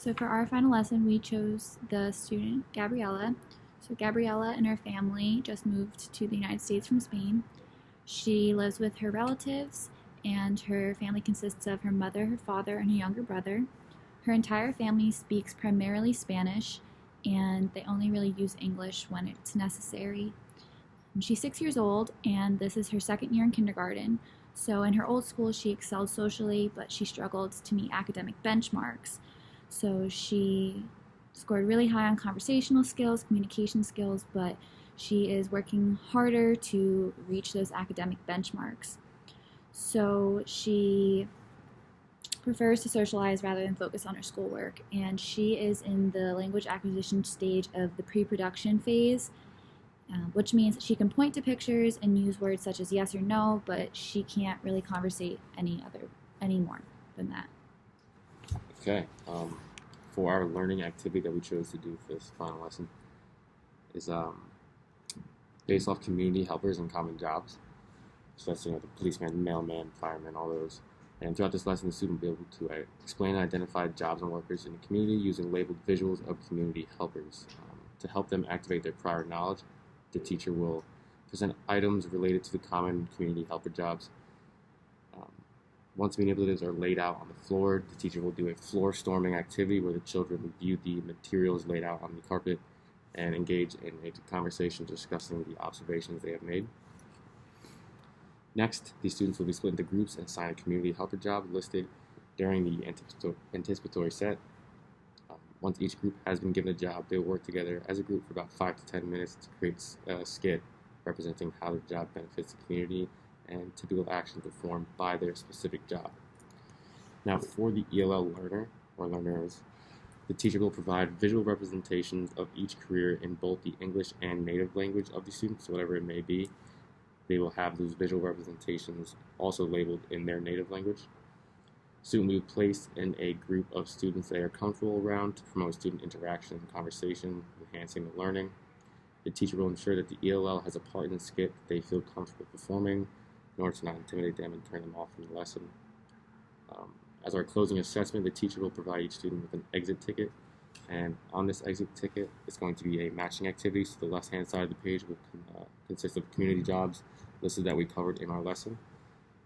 So for our final lesson, we chose the student Gabriella. So Gabriella and her family just moved to the United States from Spain. She lives with her relatives, and her family consists of her mother, her father, and a younger brother. Her entire family speaks primarily Spanish, and they only really use English when it's necessary. She's 6 years old, and this is her second year in kindergarten. So in her old school, she excelled socially, but she struggled to meet academic benchmarks. So she scored really high on conversational skills, communication skills, but she is working harder to reach those academic benchmarks. So she prefers to socialize rather than focus on her schoolwork, and she is in the language acquisition stage of the pre-production phase, which means she can point to pictures and use words such as yes or no, but she can't really conversate any more than that. Okay. For our learning activity that we chose to do for this final lesson is based off community helpers and common jobs. So that's the policeman, mailman, fireman, all those. And throughout this lesson, the student will be able to explain and identify jobs and workers in the community using labeled visuals of community helpers. To help them activate their prior knowledge, the teacher will present items related to the common community helper jobs. Once manipulatives are laid out on the floor, the teacher will do a floor storming activity where the children will view the materials laid out on the carpet and engage in a conversation discussing the observations they have made. Next, the students will be split into groups and assign a community helper job listed during the anticipatory set. Once each group has been given a job, they will work together as a group for about 5 to 10 minutes to create a skit representing how the job benefits the community and typical actions performed by their specific job. Now, for the ELL learner or learners, the teacher will provide visual representations of each career in both the English and native language of the students, so whatever it may be. They will have those visual representations also labeled in their native language. Student will be placed in a group of students they are comfortable around to promote student interaction and conversation, enhancing the learning. The teacher will ensure that the ELL has a part in the skit that they feel comfortable performing in order to not intimidate them and turn them off from the lesson. As our closing assessment, the teacher will provide each student with an exit ticket, and on this exit ticket is going to be a matching activity. So the left-hand side of the page will consist of community jobs listed that we covered in our lesson,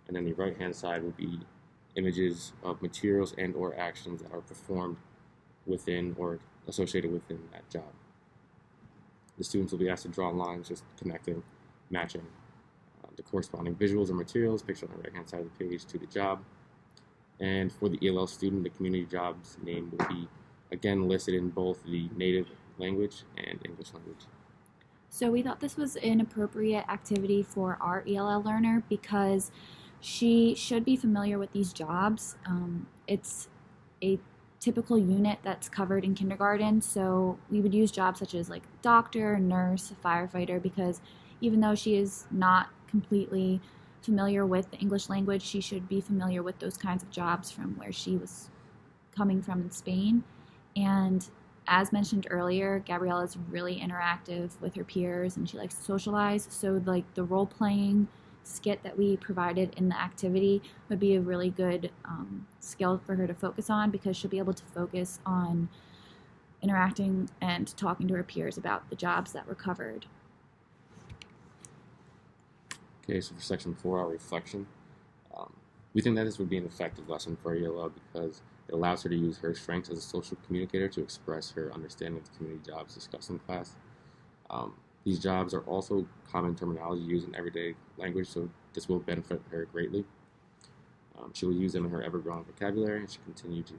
and then the right-hand side will be images of materials and or actions that are performed within or associated within that job. The students will be asked to draw lines just connecting, matching the corresponding visuals or materials pictured on the right-hand side of the page to the job. And for the ELL student, the community job's name will be again listed in both the native language and English language. So we thought this was an appropriate activity for our ELL learner because she should be familiar with these jobs. It's a typical unit that's covered in kindergarten, so we would use jobs such as like doctor, nurse, firefighter, because even though she is not completely familiar with the English language, she should be familiar with those kinds of jobs from where she was coming from in Spain. And as mentioned earlier, Gabriella is really interactive with her peers and she likes to socialize, so like the role-playing skit that we provided in the activity would be a really good skill for her to focus on, because she'll be able to focus on interacting and talking to her peers about the jobs that were covered. Okay, so for section 4, our reflection. We think that this would be an effective lesson for ELL because it allows her to use her strengths as a social communicator to express her understanding of the community jobs discussed in class. These jobs are also common terminology used in everyday language, so this will benefit her greatly. She will use them in her ever-growing vocabulary as she continues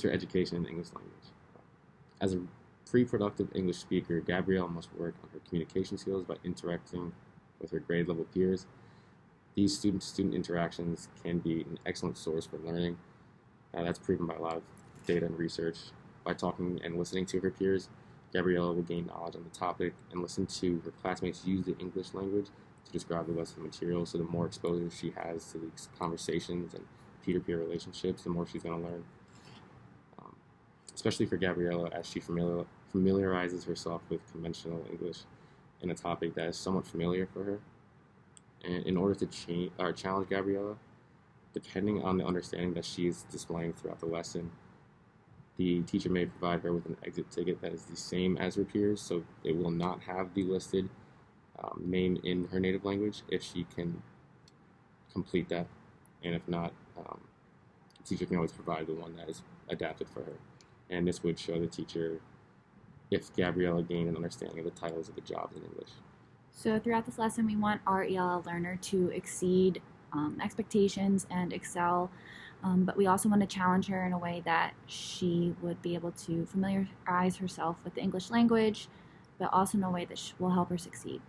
her education in the English language. As a pre-productive English speaker, Gabrielle must work on her communication skills by interacting with her grade-level peers. These student-to-student interactions can be an excellent source for learning. That's proven by a lot of data and research. By talking and listening to her peers, Gabriella will gain knowledge on the topic and listen to her classmates use the English language to describe the lesson material, so the more exposure she has to these conversations and peer-to-peer relationships, the more she's going to learn. Especially for Gabriella, as she familiarizes herself with conventional English in a topic that is somewhat familiar for her. And in order to challenge Gabriella, Depending on the understanding that she is displaying throughout the lesson, the teacher may provide her with an exit ticket that is the same as her peers, so it will not have the listed name in her native language if she can complete that, and if not, the teacher can always provide the one that is adapted for her. And this would show the teacher if Gabriella gained an understanding of the titles of the jobs in English. So throughout this lesson, we want our ELL learner to exceed expectations and excel, but we also want to challenge her in a way that she would be able to familiarize herself with the English language, but also in a way that will help her succeed.